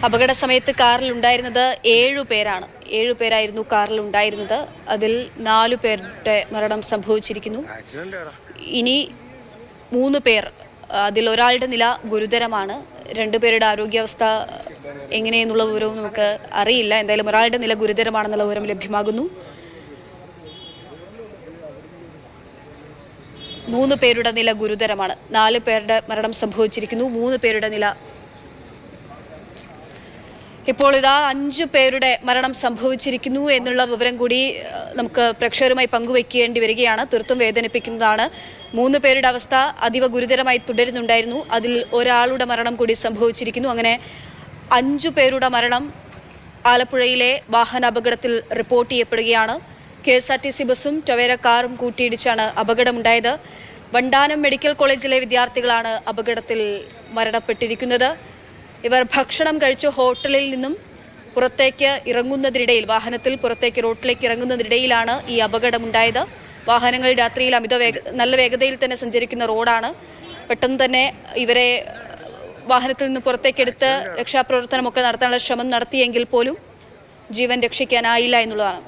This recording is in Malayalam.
അപകട സമയത്ത് കാറിൽ ഉണ്ടായിരുന്നത് 7 പേരാണ്. 7 പേരായിരുന്നു കാറിൽ ഉണ്ടായിരുന്നത്. അതിൽ 4 പേരുടെ മരണം സംഭവിച്ചിരിക്കുന്നു. ഇനി 3 പേർ, അതിൽ ഒരാളുടെ നില ഗുരുതരമാണ്. 2 പേരുടെ ആരോഗ്യാവസ്ഥ എങ്ങനെയെന്നുള്ള വിവരവും നമുക്ക് അറിയില്ല. എന്തായാലും ഒരാളുടെ നില ഗുരുതരമാണെന്നുള്ള വിവരം ലഭ്യമാകുന്നു. 3 പേരുടെ നില ഗുരുതരമാണ്. 4 പേരുടെ മരണം സംഭവിച്ചിരിക്കുന്നു. 3 പേരുടെ നില ഇപ്പോൾ ഇതാ 5 പേരുടെ മരണം സംഭവിച്ചിരിക്കുന്നു എന്നുള്ള വിവരം കൂടി നമുക്ക് പ്രേക്ഷകരുമായി പങ്കുവയ്ക്കേണ്ടി വരികയാണ്. തീർത്തും വേദനിപ്പിക്കുന്നതാണ്. 3 പേരുടെ അവസ്ഥ അതീവ ഗുരുതരമായി തുടരുന്നുണ്ടായിരുന്നു. അതിൽ ഒരാളുടെ മരണം കൂടി സംഭവിച്ചിരിക്കുന്നു. അങ്ങനെ 5 പേരുടെ മരണം ആലപ്പുഴയിലെ വാഹനാപകടത്തിൽ റിപ്പോർട്ട് ചെയ്യപ്പെടുകയാണ്. KSRTC ബസ്സും ടവേര കാറും കൂട്ടിയിടിച്ചാണ് അപകടമുണ്ടായത്. വണ്ടാനം മെഡിക്കൽ കോളേജിലെ വിദ്യാർത്ഥികളാണ് അപകടത്തിൽ മരണപ്പെട്ടിരിക്കുന്നത്. ഇവർ ഭക്ഷണം കഴിച്ച് ഹോട്ടലിൽ നിന്നും പുറത്തേക്ക് ഇറങ്ങുന്നതിനിടയിൽ, വാഹനത്തിൽ പുറത്തേക്ക് റോഡിലേക്ക് ഇറങ്ങുന്നതിനിടയിലാണ് ഈ അപകടമുണ്ടായത്. വാഹനങ്ങൾ രാത്രിയിൽ നല്ല വേഗതയിൽ തന്നെ സഞ്ചരിക്കുന്ന റോഡാണ്. പെട്ടെന്ന് തന്നെ ഇവരെ വാഹനത്തിൽ നിന്ന് പുറത്തേക്കെടുത്ത് രക്ഷാപ്രവർത്തനമൊക്കെ നടത്താനുള്ള ശ്രമം നടത്തിയെങ്കിൽ പോലും ജീവൻ രക്ഷിക്കാനായില്ല എന്നുള്ളതാണ്.